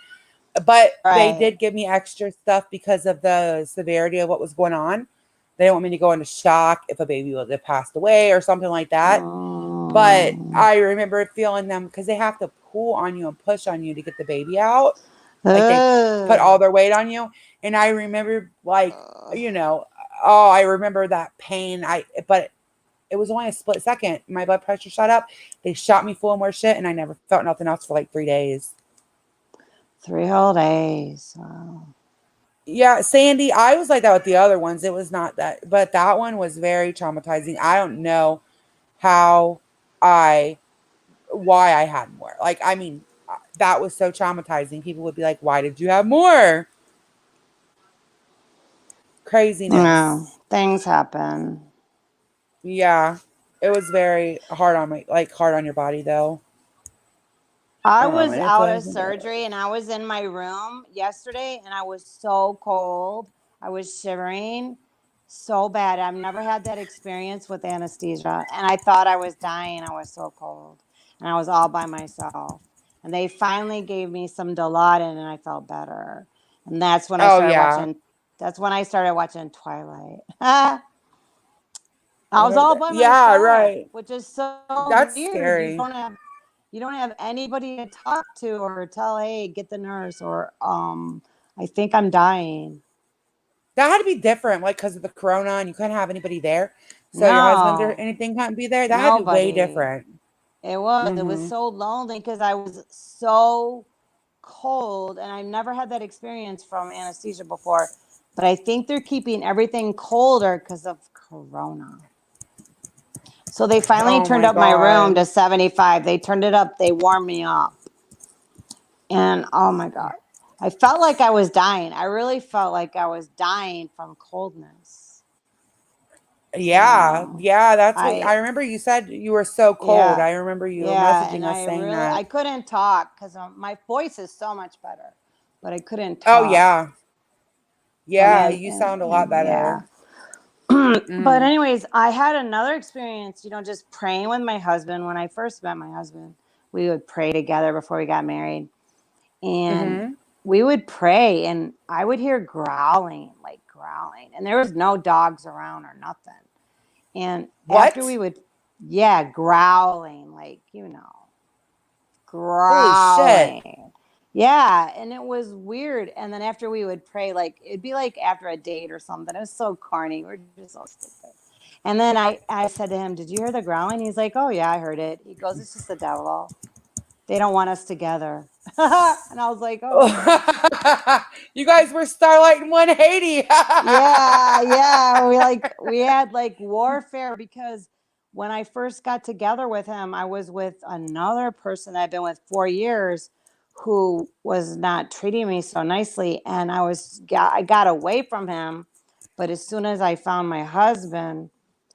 but they Right. did give me extra stuff because of the severity of what was going on. They didn't want me to go into shock if a baby would have passed away or something like that. But Mm. I remember feeling them because they have to pull on you and push on you to get the baby out. Like they put all Ugh. their weight on you. And I remember like, Ugh. you know, oh, I remember that pain. But it was only a split second. My blood pressure shot up. They shot me full of more shit and I never felt nothing else for like 3 days. 3 whole days. Wow. Yeah, Sandy, I was like that with the other ones. It was not that, but that one was very traumatizing. I don't know how I why I had more. Like, I mean, that was so traumatizing. People would be like, "Why did you have more?" No, Craziness. things happen. Yeah. It was very hard on my like hard on your body though. I was And it's out like of surgery and I was in my room yesterday and I was so cold. I was shivering so bad. I've never had that experience with anesthesia. And I thought I was dying. I was so cold. And I was all by myself. And they finally gave me some Dilaudid and I felt better. And oh yeah. that's when I started watching Twilight. I was all by Yeah, myself, right. which is so That's weird. scary. You don't have anybody to talk to or tell, hey, get the nurse or I think I'm dying. That had to be different, like because of the corona and you couldn't have anybody there. So your husband or No, anything couldn't be there. That had to be way nobody. different. It was Mm-hmm. so lonely because I was so cold and I never had that experience from anesthesia before. But I think they're keeping everything colder because of corona. So they finally Oh turned my up my room God. to 75. They turned it up, they warmed me up. And oh my God, I felt like I was dying. I really felt like I was dying from coldness. Yeah, yeah, that's what I, I remember you said you were so cold. yeah, I remember you yeah. And messaging us saying I that. couldn't talk because my voice is so much better, but I couldn't Oh talk. yeah. And Yeah, then, you sound a lot yeah. better. But Mm. anyways, I had another experience, just praying with my husband. When I first met my husband, we would pray together before we got married. And Mm-hmm. we would pray and I would hear growling, like growling. And there was no dogs around or nothing. And after What? we would, yeah, growling, like, Holy shit. growling. Yeah, and it was weird. And then after we would pray, like it'd be like after a date or something. It was so corny. We're just so stupid. And then I said to him, "Did you hear the growling?" He's like, "Oh yeah, I heard it." He goes, "It's just the devil. They don't want us together." And I was like, "Oh, okay." You guys were Starlight and 180. Yeah, yeah. We had like warfare because when I first got together with him, I was with another person that I've been with 4 years who was not treating me so nicely. And I got away from him. But as soon as I found my husband,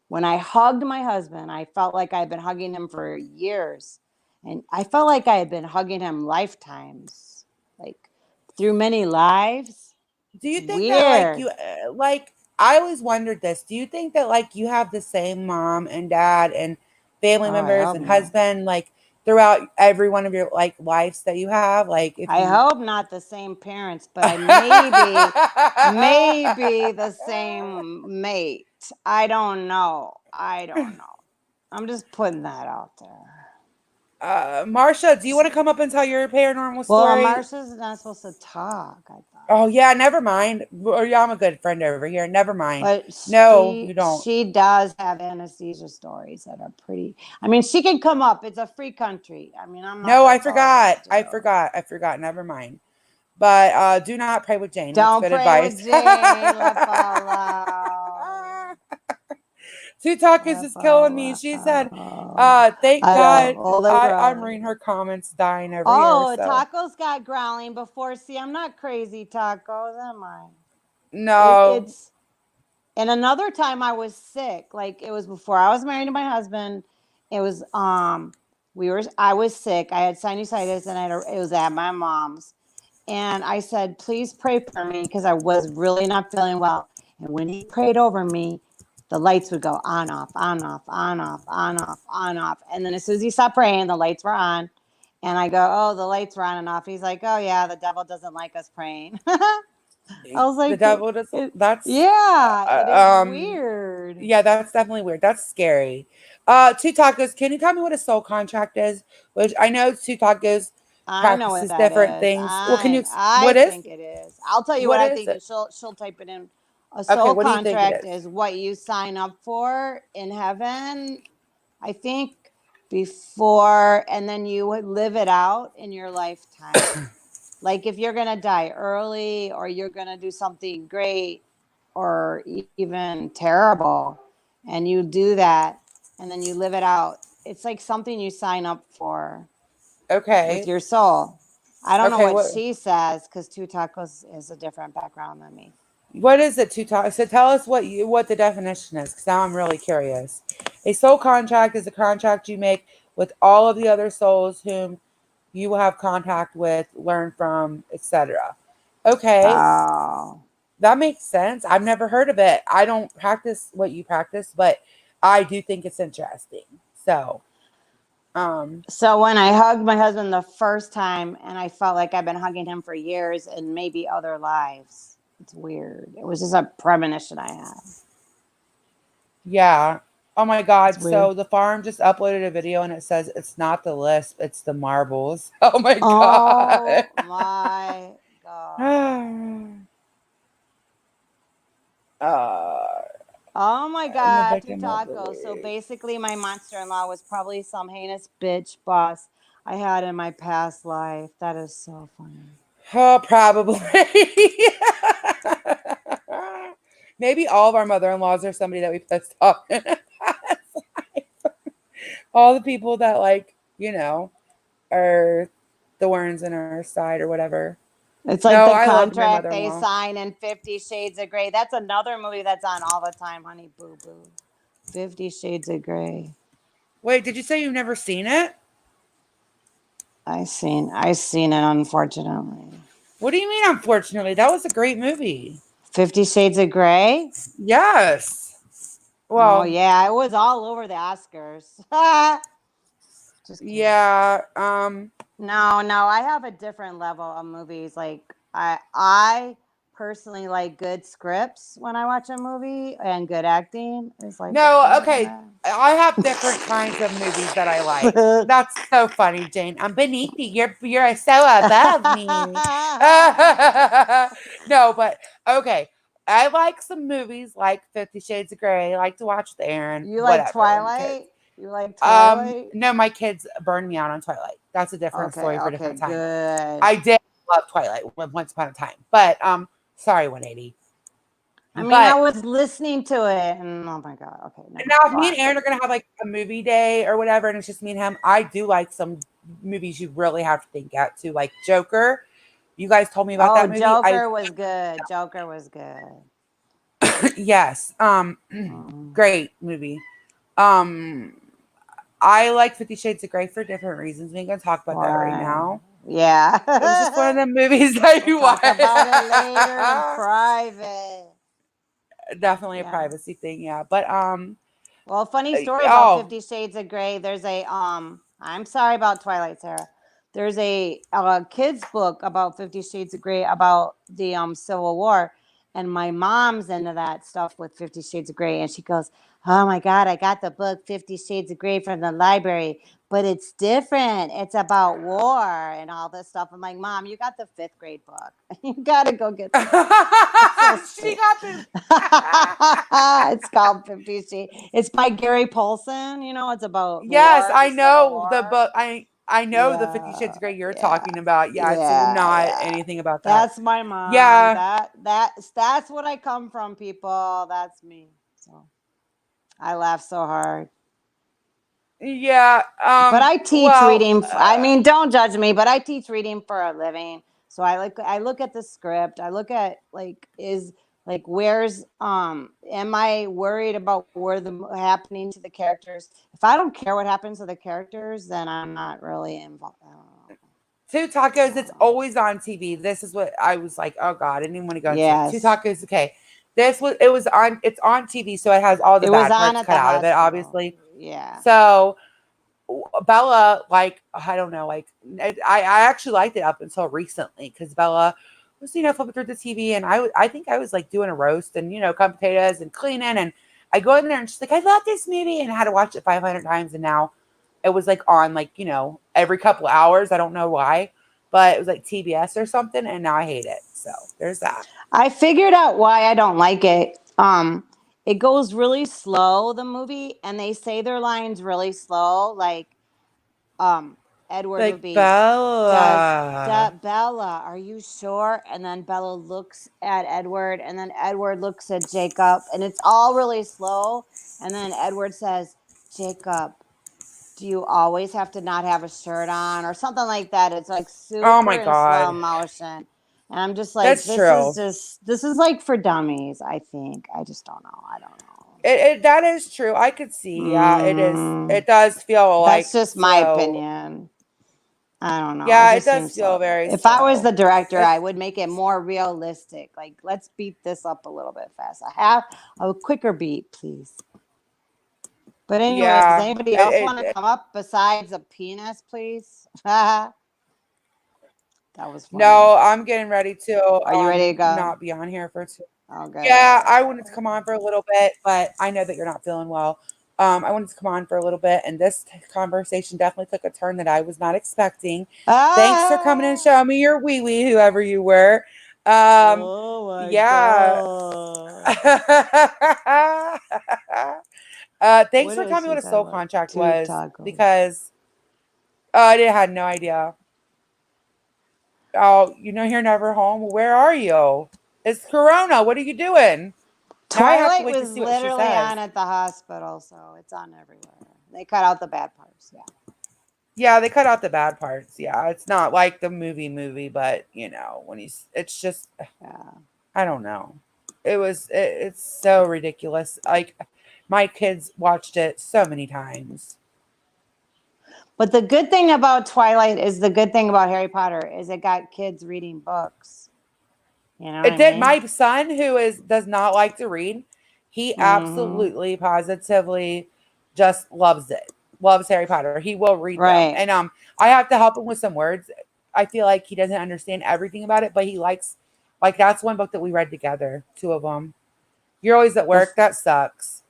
when I hugged my husband, I felt like I had been hugging him for years. And I felt like I had been hugging him lifetimes, like through many lives. Do you think that like Weird. you like I always wondered this. Do you think that like you have the same mom and dad and family Oh, I members hope and not. husband like throughout every one of your like lives that you have? Like if I you hope not the same parents, but I maybe the same mate. I don't know. I don't know. I'm just putting that out there. Marsha, do you want to come up and tell your paranormal Well, story? Marsha's not supposed to talk, I Oh yeah, never mind. Or yeah, I'm a good friend over here. Never mind. But No, you don't. she does have anesthesia stories that are pretty. I mean, she can come up. It's a free country. I mean, I'm not No, gonna I tell her what to forgot. I do. forgot. I forgot. Never mind. But do not pray with Jane. That's Don't good pray advice. with Jane. Lip alone. Two Tacos Lip is killing me. She said, alone. thank I know. God All the I'm growling. reading her comments dying over here. Oh, So tacos got growling before. See, I'm not crazy tacos, am I? no. It's and another time I was sick. Like it was before I was married to my husband. It was I was sick. I had sinusitis and it was at my mom's. And I said, please pray for me because I was really not feeling well. And when he prayed over me, the lights would go on, off, on, off, on, off, on, off, on, off. And then as soon as he stopped praying, the lights were on. And I go, oh, the lights were on and off. He's like, oh, yeah, the devil doesn't like us praying. I was The like, devil does that's yeah, it is um weird. yeah, that's definitely weird. That's scary. Two Tacos, can you tell me what a soul contract is? Which I know Two Tacos I know what practices that different is. things. Well, can you I what is think it is. I'll tell you what what I is think. it? And she'll type it in. A Okay, soul what do you think it contract is? is what you sign up for in heaven. I think before, and then you would live it out in your lifetime. Like if you're gonna die early, or you're gonna do something great, or even terrible, and you do that, and then you live it out. It's like something you sign up for with Okay. your soul. I don't know Okay, what what she says because Two Tacos is a different background than me. what is it, Two Tacos? So tell us what the definition is, because now I'm really curious. A soul contract is a contract you make with all of the other souls whom you will have contact with, learn from, etc. Okay, Oh, that makes sense. I've never heard of it. I don't practice what you practice, but I do think it's interesting. So, um, so when I hugged my husband the first time, and I felt like I've been hugging him for years and maybe other lives. It's weird. It was just a premonition I had. yeah. Oh my It's God. weird. So the farm just uploaded a video and it says it's not the lisp, it's the marbles. Oh my God. Oh my god. uh, Oh my and the god, Two victim of the Tacos. So week. basically, my monster-in-law was probably some heinous bitch boss I had in my past life. That is so funny. Oh, probably. Maybe all of our mother-in-laws are somebody that we pissed off. All the people that are thorns in our side or whatever. It's like No, the I loved my contract they mother-in-law. sign in 50 Shades of Grey. That's another movie that's on all the time, honey boo boo. 50 Shades of Grey. Wait, did you say you've never seen it? I seen it, unfortunately. What do you mean, unfortunately? That was a great movie. 50 Shades of Grey? Yes. Oh Well, yeah, it was all over the Oscars. Just kidding. yeah. No, I have a different level of movies. Like I personally like good scripts when I watch a movie, and good acting is like the No, key to okay. I have different kinds of movies that I like. that. That's so funny, Jane. I'm beneath you. You're so above me. No, but okay. I like some movies like 50 Shades of Grey. I like to watch the Aaron, You like whatever, with the kids. Twilight? You like Twilight? No, my kids burned me out on Twilight. That's a different Okay, story for a okay, different time. good. I did love Twilight once upon a time, but sorry, 180. I mean, I But was listening to it, and oh my god. Okay, never now, mind. if Go me and on. Aaron are gonna have like a movie day or whatever, and it's just me and him, I do like some movies you really have to think at too, like Joker. You guys told me about Oh, that movie. Joker was good. Joker was good. Yes, Mm. great movie. Um, I like 50 Shades of Grey for different reasons. We ain't gonna talk about that right Why? now. It was just one of Yeah. the movies that We'll you talk about it later in watch. private. Definitely a Yeah. privacy thing, yeah. But Well, funny story about oh 50 Shades of Grey. There's a I'm sorry about Twilight, Sarah. There's a kids book about 50 Shades of Grey about the Civil War, and my mom's into that stuff with 50 Shades of Grey, and she goes, oh my God, I got the book 50 Shades of Grey from the library, but it's different. It's about war and all this stuff. I'm like, Mom, you got the 5th grade book. You got to go get the book. It's so She stupid. got the. It's called 50 Shades. It's by Gary Paulson. You know, it's about Yes, war, the I Civil know the War. book. I know the 50 Yeah, Shades of Grey you're yeah, talking about. Yeah, it's yeah, not yeah. anything about that. That's my mom. Yeah, That's what I come from, people. That's me. So I laugh so hard. yeah. But I teach Well, reading. I mean, don't judge me, but I teach reading for a living. So I look at the script. I look at where's am I worried about where the happening to the characters? If I don't care what happens to the characters, then I'm not really involved. I don't know. Two Tacos, it's always on TV. This is what I was like, oh God, I didn't even want to go into it. Two Yes. Tacos, okay. It's on TV, so it has all the It was bad on parts at cut the out of it, hospital. obviously. Yeah. So Bella, like, I don't know, like, I actually liked it up until recently because Bella was, flipping through the TV, and I think I was like doing a roast and, cut potatoes and cleaning. And I go in there and she's like, I love this movie. And I had to watch it 500 times. And now it was like on, like, every couple hours. I don't know why, but it was like TBS or something. And now I hate it. So there's that. I figured out why I don't like it. It goes really slow, the movie, and they say their lines really slow. Like, Edward would Like, be, Bella. Bella, are you sure? And then Bella looks at Edward, and then Edward looks at Jacob, and it's all really slow. And then Edward says, Jacob, do you always have to not have a shirt on, or something like that? It's like Oh my super in slow God. motion. And I'm just like, That's true. this is like for dummies, I think. I just don't know. I don't know. That is true. I could see. Yeah, it is. Mm, It does feel that's like just my slow. opinion. I don't know. It Yeah, it just does seems feel so. very If I was slow. the director, It, I would make it more realistic. Like, let's beat this up a little bit faster. Have a quicker beat, please. But anyways, does yeah. anybody else want to come up besides a penis, please? That was funny. No, I'm getting ready to Are you ready to go? not be on here for two. Yeah, I wanted to Okay. come on for a little bit, but I know that you're not feeling well. I wanted to come on for a little bit, and this conversation definitely took a turn that I was not expecting. Thanks for coming and Ah! showing me your wee wee, whoever you were. Oh my Yeah. god. Thanks What for is telling me she what a talking soul about? contract Two was tacos. because I had no idea. Oh, you're never home. Where are you? It's Corona. What are you doing? Now I have to Twilight wait to was see what she literally says. on at the hospital, so it's on everywhere. They cut out the bad parts. Yeah. Yeah, they cut out the bad parts. Yeah, it's not like the movie, but when it's just, Yeah. I don't know. It's so ridiculous. Like my kids watched it so many times. But the good thing about Twilight is the good thing about Harry Potter is it got kids reading books. You know what It I did. mean? My son, who does not like to read, he Mm-hmm. absolutely, positively, just loves it. Loves Harry Potter. He will read them, Right. and I have to help him with some words. I feel like he doesn't understand everything about it, but he likes. Like that's one book that we read together, two of them. You're always at The work. That sucks.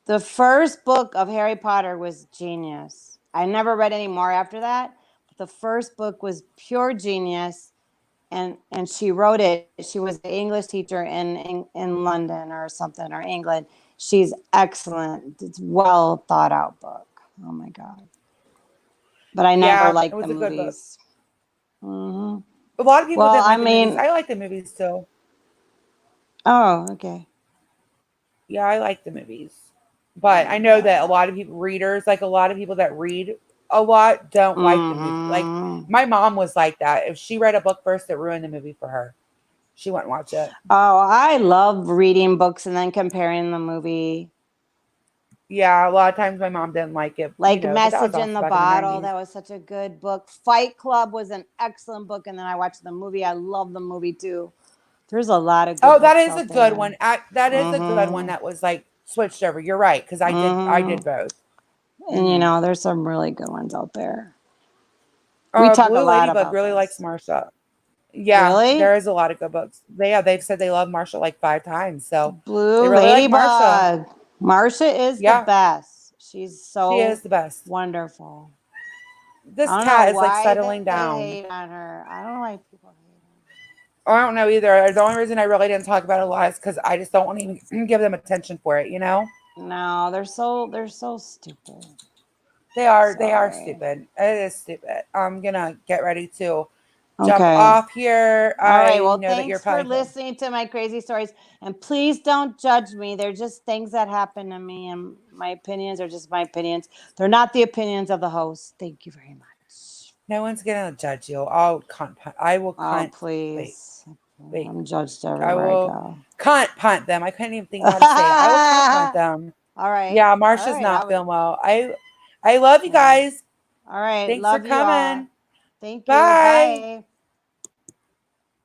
the first book of Harry Potter was genius. I never read any more after that, but the first book was pure genius. And she wrote it. She was an English teacher in London or something, or England. She's excellent. It's well thought out book. Oh my god! But I never Yeah, it liked the was a good book. movies. Hmm. A lot of people Well, didn't I like the movies. mean, I like the movies too. oh, okay. Yeah, I like the movies. Oh But I my know that a god. lot of people, readers, like a lot of people that read a lot, don't like the movie. Like Hmm. my mom was like that. If she read a book first, it ruined the movie for her. She wouldn't watch it. Oh, I love reading books and then comparing the movie. Yeah, a lot of times my mom didn't like it, Like but that was Message in also the back in the Bottle, 90s. that was such a good book. Fight Club was an excellent book, and then I watched the movie. I love the movie too. There's a lot of good Oh, that books is a out good there. one. That is a good one Mm-hmm. that was like switched over. You're right, because I did Mm-hmm. both. And Hmm. there's some really good ones out there. We talk a Blue lot Ladybug about really likes this. Marsha. Yeah, Really? there is a lot of good books. They've said they love Marsha like 5 times, so they Blue really like Marsha. Ladybug. Marsha is the Yeah. best. She's She so is the best. wonderful. This I don't cat know is like why settling they down. hate on her. I don't know why people hate I don't know either. The only reason I really didn't talk about it a lot is because I just don't want to even give them attention for it, you know? her. No, they're so stupid. They are Sorry. stupid. It is stupid. I'm gonna get ready to jump Okay. off here. All right. I Well, know that you're thanks for probably listening to my crazy stories. And please don't judge me. They're just things that happen to me, and my opinions are just my opinions. They're not the opinions of the host. Thank you very much. no one's gonna judge you. I'll cunt punt. I will Oh, cunt. please. Wait. I'm judged I everywhere I will go. cunt punt them. I couldn't even think how to say it. I will cunt punt them. All right. Yeah, All Marsha's right. not feeling well. I love you guys. All right. Thanks for Love you all. coming. Thank you. Bye. Bye.